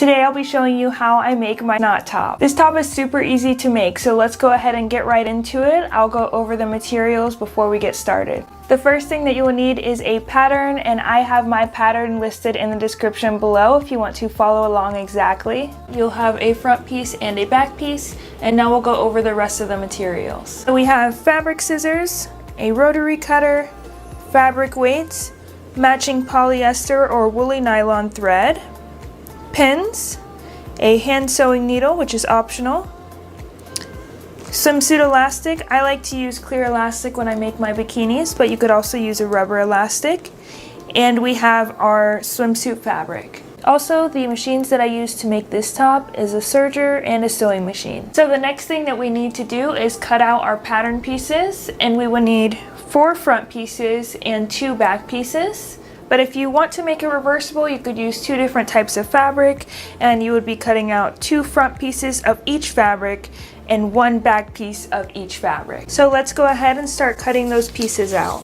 Today I'll be showing you how I make my knot top. This top is super easy to make, so let's go ahead and get right into it. I'll go over the materials before we get started. The first thing that you will need is a pattern, and I have my pattern listed in the description below if you want to follow along exactly. You'll have a front piece and a back piece, and now we'll go over the rest of the materials. So we have fabric scissors, a rotary cutter, fabric weights, matching polyester or woolly nylon thread, pins, a hand sewing needle, which is optional, swimsuit elastic. I like to use clear elastic when I make my bikinis, but you could also use a rubber elastic. And we have our swimsuit fabric. Also, the machines that I use to make this top is a serger and a sewing machine. So the next thing that we need to do is cut out our pattern pieces, and we will need 4 front pieces and 2 back pieces. But if you want to make it reversible, you could use 2 different types of fabric, and you would be cutting out 2 front pieces of each fabric and 1 back piece of each fabric. So let's go ahead and start cutting those pieces out.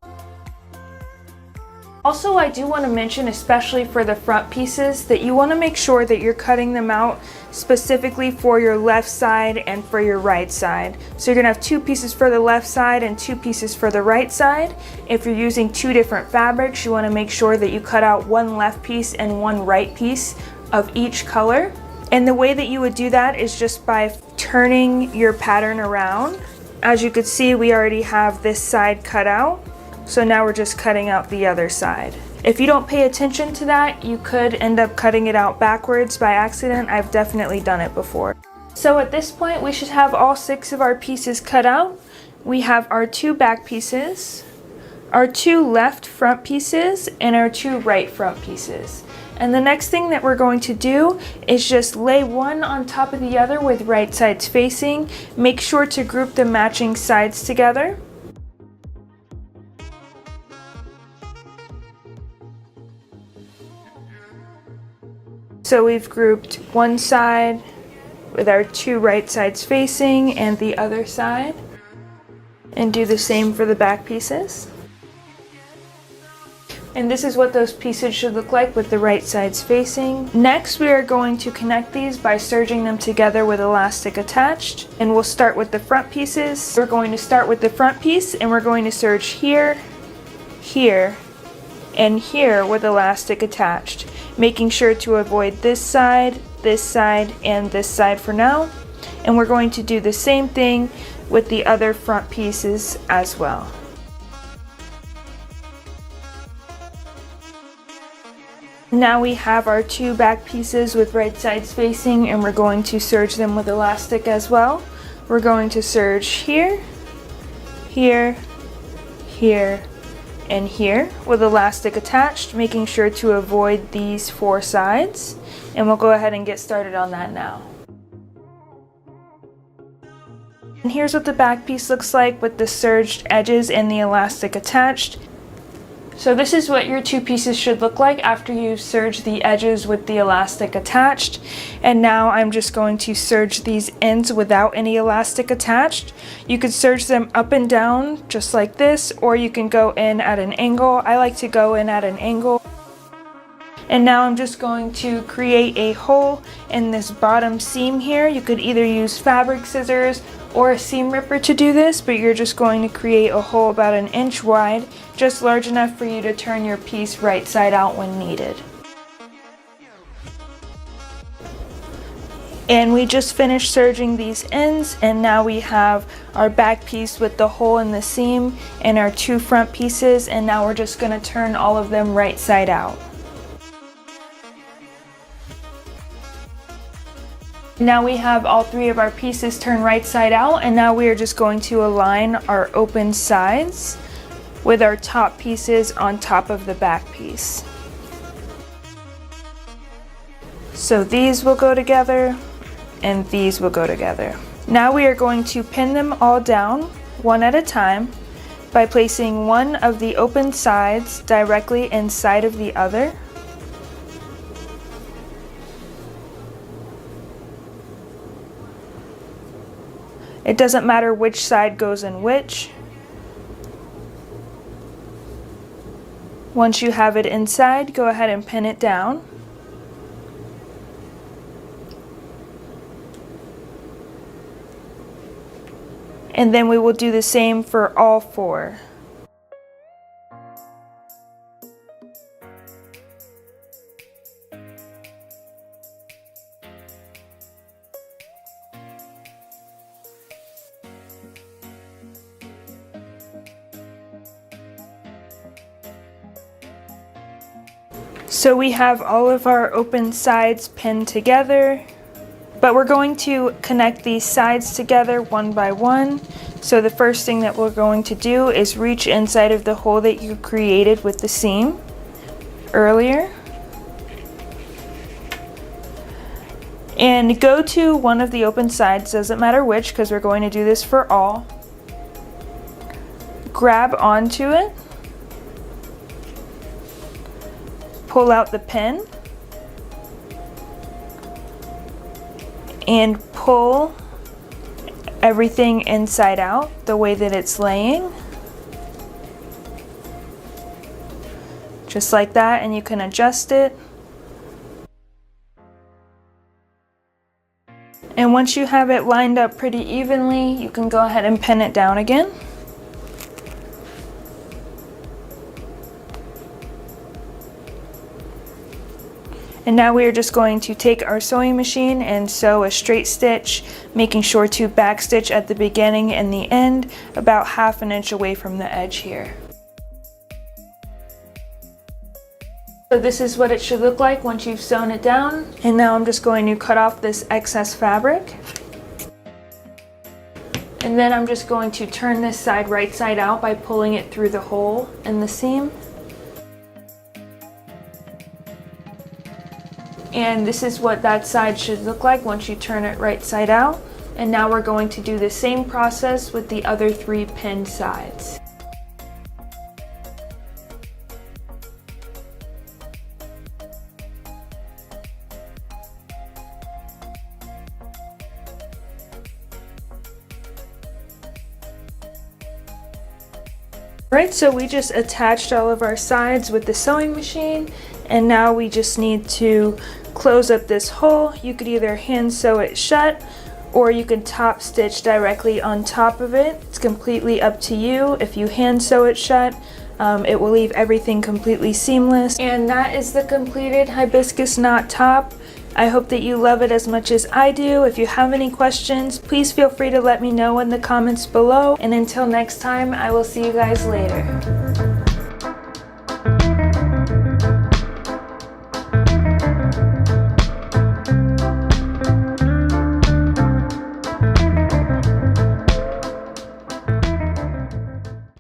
Also, I do want to mention, especially for the front pieces, that you want to make sure that you're cutting them out specifically for your left side and for your right side. So you're going to have 2 pieces for the left side and 2 pieces for the right side. If you're using 2 different fabrics, you want to make sure that you cut out 1 left piece and 1 right piece of each color. And the way that you would do that is just by turning your pattern around. As you could see, we already have this side cut out. So now we're just cutting out the other side. If you don't pay attention to that, you could end up cutting it out backwards by accident. I've definitely done it before. So at this point, we should have all 6 of our pieces cut out. We have our 2 back pieces, our 2 left front pieces, and our 2 right front pieces. And the next thing that we're going to do is just lay one on top of the other with right sides facing. Make sure to group the matching sides together. So we've grouped one side with our 2 right sides facing and the other side, and do the same for the back pieces. And this is what those pieces should look like with the right sides facing. Next, we are going to connect these by serging them together with elastic attached. And we'll start with the front pieces. We're going to start with the front piece, and we're going to serge here, here, and here with elastic attached, making sure to avoid this side, and this side for now. And we're going to do the same thing with the other front pieces as well. Now we have our 2 back pieces with right sides facing, and we're going to serge them with elastic as well. We're going to serge here, here, here, and here with elastic attached, making sure to avoid these 4 sides. And we'll go ahead and get started on that now. And here's what the back piece looks like with the serged edges and the elastic attached. So this is what your 2 pieces should look like after you serge the edges with the elastic attached. And now I'm just going to serge these ends without any elastic attached. You could serge them up and down just like this, or you can go in at an angle. I like to go in at an angle. And now I'm just going to create a hole in this bottom seam here. You could either use fabric scissors or a seam ripper to do this, but you're just going to create a hole about 1 inch wide, just large enough for you to turn your piece right side out when needed. And we just finished serging these ends, and now we have our back piece with the hole in the seam and our 2 front pieces, and now we're just going to turn all of them right side out. Now we have all 3 of our pieces turned right side out, and now we are just going to align our open sides with our top pieces on top of the back piece. So these will go together and these will go together. Now we are going to pin them all down one at a time by placing one of the open sides directly inside of the other. It doesn't matter which side goes in which. Once you have it inside, go ahead and pin it down. And then we will do the same for all 4. So we have all of our open sides pinned together, but we're going to connect these sides together one by one. So the first thing that we're going to do is reach inside of the hole that you created with the seam earlier. And go to one of the open sides, doesn't matter which, because we're going to do this for all. Grab onto it. Pull out the pin and pull everything inside out the way that it's laying. Just like that, and you can adjust it. And once you have it lined up pretty evenly, you can go ahead and pin it down again. And now we are just going to take our sewing machine and sew a straight stitch, making sure to backstitch at the beginning and the end, about 1/2 inch away from the edge here. So this is what it should look like once you've sewn it down. And now I'm just going to cut off this excess fabric. And then I'm just going to turn this side right side out by pulling it through the hole in the seam. And this is what that side should look like once you turn it right side out. And now we're going to do the same process with the other 3 pinned sides. Right, so we just attached all of our sides with the sewing machine, and now we just need to close up this hole. You could either hand sew it shut, or you can top stitch directly on top of it. It's completely up to you. If you hand sew it shut, it will leave everything completely seamless. And that is the completed hibiscus knot top. I hope that you love it as much as I do. If you have any questions, please feel free to let me know in the comments below. And until next time, I will see you guys later.